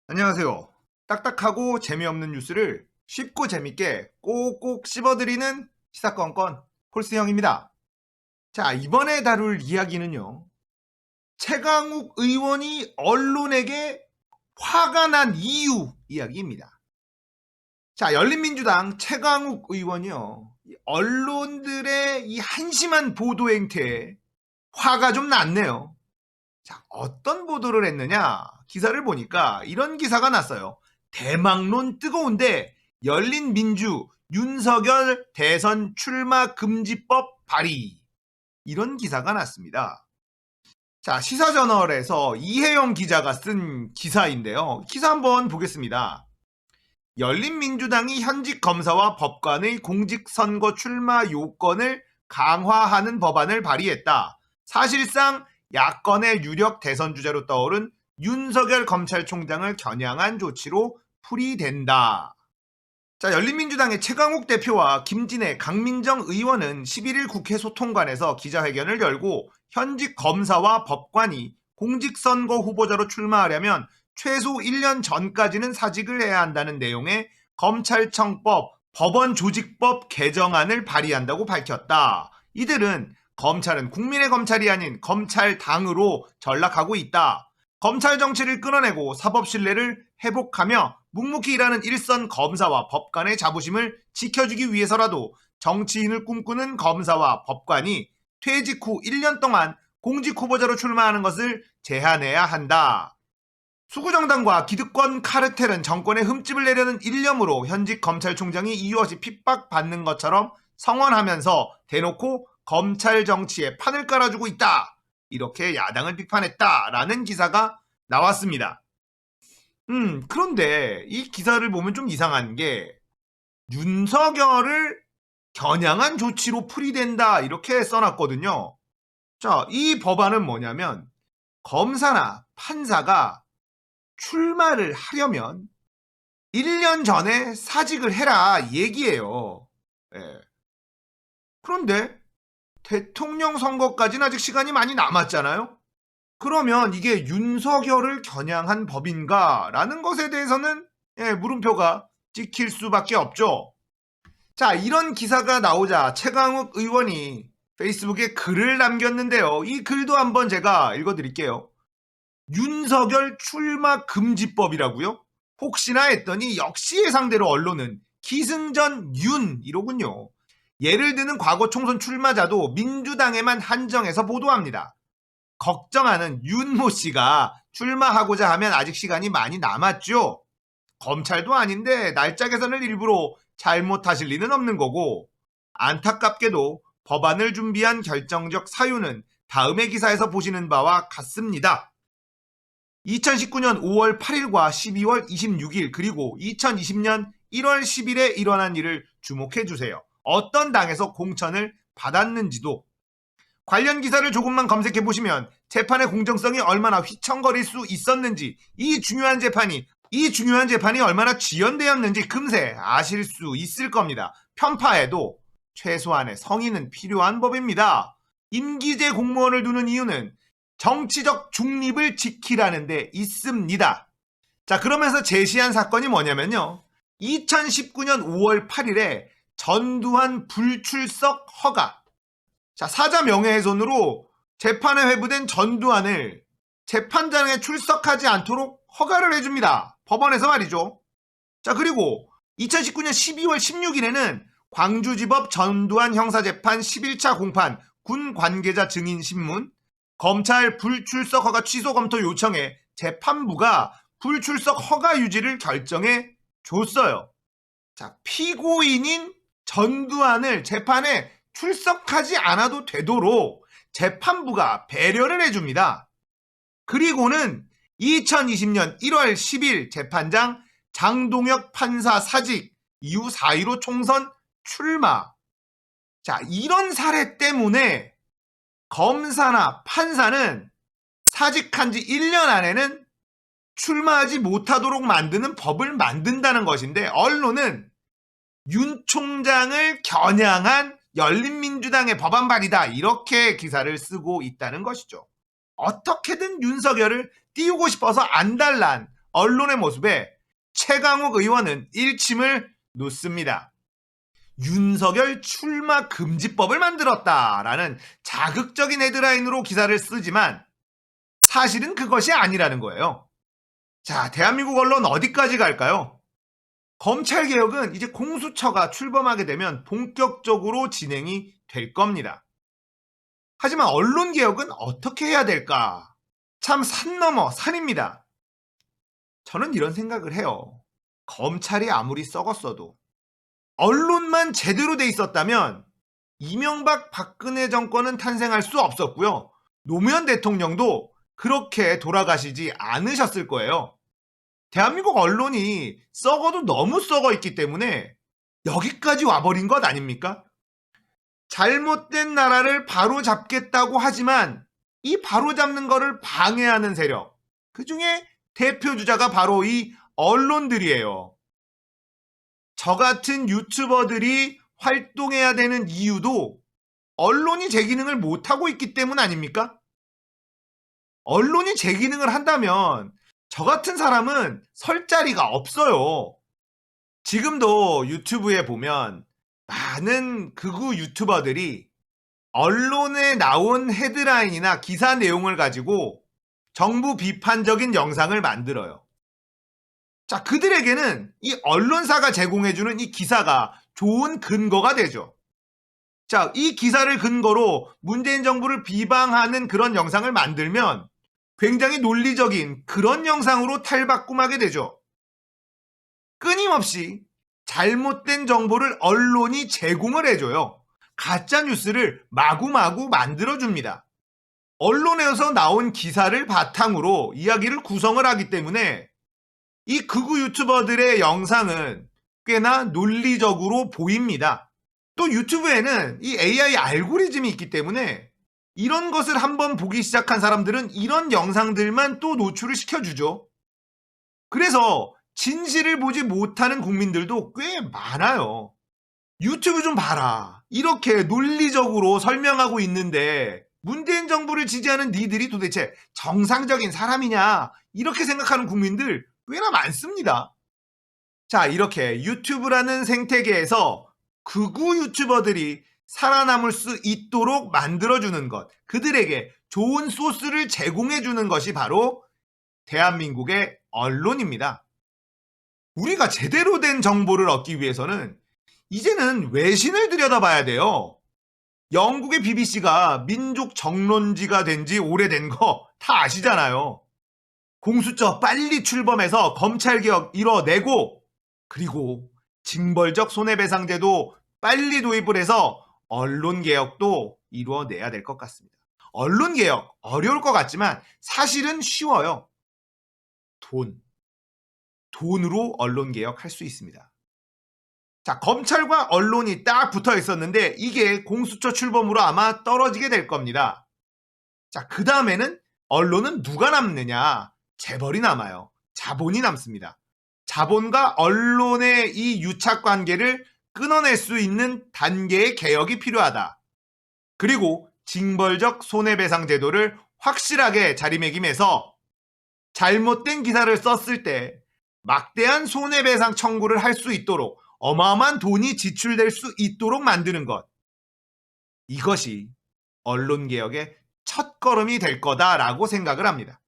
안녕하세요. 딱딱하고 재미없는 뉴스를 쉽고 재밌게 꼭꼭 씹어드리는 시사건건 콜스형입니다. 자, 이번에 다룰 이야기는요. 최강욱 의원이 언론에게 화가 난 이유 이야기입니다. 자, 열린민주당 최강욱 의원이요. 언론들의 이 한심한 보도 행태에 화가 좀 났네요. 자, 어떤 보도를 했느냐? 기사를 보니까 이런 기사가 났어요. 대망론 뜨거운데 열린민주 윤석열 대선 출마 금지법 발의. 이런 기사가 났습니다. 자, 시사저널에서 이혜영 기자가 쓴 기사인데요. 기사 한번 보겠습니다. 열린민주당이 현직 검사와 법관의 공직선거 출마 요건을 강화하는 법안을 발의했다. 사실상 야권의 유력 대선 주자로 떠오른 윤석열 검찰총장을 겨냥한 조치로 풀이된다. 자, 열린민주당의 최강욱 대표와 김진애, 강민정 의원은 11일 국회 소통관에서 기자회견을 열고 현직 검사와 법관이 공직선거 후보자로 출마하려면 최소 1년 전까지는 사직을 해야 한다는 내용의 검찰청법, 법원조직법 개정안을 발의한다고 밝혔다. 이들은 검찰은 국민의 검찰이 아닌 검찰당으로 전락하고 있다. 검찰 정치를 끊어내고 사법 신뢰를 회복하며 묵묵히 일하는 일선 검사와 법관의 자부심을 지켜주기 위해서라도 정치인을 꿈꾸는 검사와 법관이 퇴직 후 1년 동안 공직 후보자로 출마하는 것을 제한해야 한다. 수구정당과 기득권 카르텔은 정권에 흠집을 내려는 일념으로 현직 검찰총장이 이유 없이 핍박받는 것처럼 성원하면서 대놓고 검찰 정치에 판을 깔아주고 있다. 이렇게 야당을 비판했다라는 기사가 나왔습니다. 그런데 이 기사를 보면 좀 이상한 게 윤석열을 겨냥한 조치로 풀이된다 이렇게 써놨거든요. 자, 이 법안은 뭐냐면 검사나 판사가 출마를 하려면 1년 전에 사직을 해라 얘기예요. 예. 그런데 대통령 선거까지는 아직 시간이 많이 남았잖아요. 그러면 이게 윤석열을 겨냥한 법인가? 라는 것에 대해서는 물음표가 찍힐 수밖에 없죠. 자, 이런 기사가 나오자 최강욱 의원이 페이스북에 글을 남겼는데요. 이 글도 한번 제가 읽어드릴게요. 윤석열 출마 금지법이라고요? 혹시나 했더니 역시 예상대로 언론은 기승전 윤이로군요. 예를 드는 과거 총선 출마자도 민주당에만 한정해서 보도합니다. 걱정하는 윤모 씨가 출마하고자 하면 아직 시간이 많이 남았죠. 검찰도 아닌데 날짜 계산을 일부러 잘못하실 리는 없는 거고, 안타깝게도 법안을 준비한 결정적 사유는 다음의 기사에서 보시는 바와 같습니다. 2019년 5월 8일과 12월 26일 그리고 2020년 1월 10일에 일어난 일을 주목해 주세요. 어떤 당에서 공천을 받았는지도. 관련 기사를 조금만 검색해 보시면 재판의 공정성이 얼마나 휘청거릴 수 있었는지, 이 중요한 재판이 얼마나 지연되었는지 금세 아실 수 있을 겁니다. 편파해도 최소한의 성의는 필요한 법입니다. 임기제 공무원을 두는 이유는 정치적 중립을 지키라는 데 있습니다. 자, 그러면서 제시한 사건이 뭐냐면요. 2019년 5월 8일에 전두환 불출석 허가. 자, 사자 명예훼손으로 재판에 회부된 전두환을 재판장에 출석하지 않도록 허가를 해줍니다. 법원에서 말이죠. 자, 그리고 2019년 12월 16일에는 광주지법 전두환 형사재판 11차 공판 군 관계자 증인 신문, 검찰 불출석 허가 취소 검토 요청에 재판부가 불출석 허가 유지를 결정해 줬어요. 자, 피고인인 전두환을 재판에 출석하지 않아도 되도록 재판부가 배려를 해줍니다. 그리고는 2020년 1월 10일 재판장 장동혁 판사 사직 이후 4.15 총선 출마. 자, 이런 사례 때문에 검사나 판사는 사직한 지 1년 안에는 출마하지 못하도록 만드는 법을 만든다는 것인데, 언론은 윤 총장을 겨냥한 열린민주당의 법안 발의다 이렇게 기사를 쓰고 있다는 것이죠. 어떻게든 윤석열을 띄우고 싶어서 안달난 언론의 모습에 최강욱 의원은 일침을 놓습니다. 윤석열 출마 금지법을 만들었다라는 자극적인 헤드라인으로 기사를 쓰지만 사실은 그것이 아니라는 거예요. 자, 대한민국 언론 어디까지 갈까요? 검찰개혁은 이제 공수처가 출범하게 되면 본격적으로 진행이 될 겁니다. 하지만 언론개혁은 어떻게 해야 될까? 참 산 넘어 산입니다. 저는 이런 생각을 해요. 검찰이 아무리 썩었어도 언론만 제대로 돼 있었다면 이명박 박근혜 정권은 탄생할 수 없었고요. 노무현 대통령도 그렇게 돌아가시지 않으셨을 거예요. 대한민국 언론이 썩어도 너무 썩어 있기 때문에 여기까지 와버린 것 아닙니까? 잘못된 나라를 바로잡겠다고 하지만 이 바로잡는 거를 방해하는 세력, 그 중에 대표 주자가 바로 이 언론들이에요. 저 같은 유튜버들이 활동해야 되는 이유도 언론이 제 기능을 못하고 있기 때문 아닙니까? 언론이 제 기능을 한다면 저 같은 사람은 설 자리가 없어요. 지금도 유튜브에 보면 많은 극우 유튜버들이 언론에 나온 헤드라인이나 기사 내용을 가지고 정부 비판적인 영상을 만들어요. 자, 그들에게는 이 언론사가 제공해주는 이 기사가 좋은 근거가 되죠. 자, 이 기사를 근거로 문재인 정부를 비방하는 그런 영상을 만들면 굉장히 논리적인 그런 영상으로 탈바꿈하게 되죠. 끊임없이 잘못된 정보를 언론이 제공을 해줘요. 가짜 뉴스를 마구마구 만들어줍니다. 언론에서 나온 기사를 바탕으로 이야기를 구성을 하기 때문에 이 극우 유튜버들의 영상은 꽤나 논리적으로 보입니다. 또 유튜브에는 이 AI 알고리즘이 있기 때문에 이런 것을 한번 보기 시작한 사람들은 이런 영상들만 또 노출을 시켜주죠. 그래서 진실을 보지 못하는 국민들도 꽤 많아요. 유튜브 좀 봐라. 이렇게 논리적으로 설명하고 있는데 문재인 정부를 지지하는 니들이 도대체 정상적인 사람이냐? 이렇게 생각하는 국민들 꽤나 많습니다. 자, 이렇게 유튜브라는 생태계에서 극우 유튜버들이 살아남을 수 있도록 만들어주는 것, 그들에게 좋은 소스를 제공해주는 것이 바로 대한민국의 언론입니다. 우리가 제대로 된 정보를 얻기 위해서는 이제는 외신을 들여다봐야 돼요. 영국의 BBC가 민족 정론지가 된 지 오래된 거 다 아시잖아요. 공수처 빨리 출범해서 검찰개혁 이뤄내고, 그리고 징벌적 손해배상제도 빨리 도입을 해서 언론개혁도 이루어내야 될 것 같습니다. 언론개혁 어려울 것 같지만 사실은 쉬워요. 돈으로 언론개혁 할 수 있습니다. 자, 검찰과 언론이 딱 붙어 있었는데 이게 공수처 출범으로 아마 떨어지게 될 겁니다. 자, 그 다음에는 언론은 누가 남느냐? 재벌이 남아요. 자본이 남습니다. 자본과 언론의 이 유착관계를 끊어낼 수 있는 단계의 개혁이 필요하다. 그리고 징벌적 손해배상 제도를 확실하게 자리매김해서 잘못된 기사를 썼을 때 막대한 손해배상 청구를 할 수 있도록 어마어마한 돈이 지출될 수 있도록 만드는 것. 이것이 언론개혁의 첫걸음이 될 거다라고 생각을 합니다.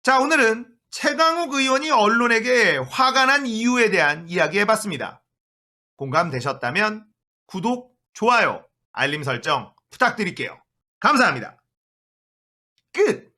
자, 오늘은 최강욱 의원이 언론에게 화가 난 이유에 대한 이야기 해봤습니다. 공감되셨다면 구독, 좋아요, 알림 설정 부탁드릴게요. 감사합니다. 끝!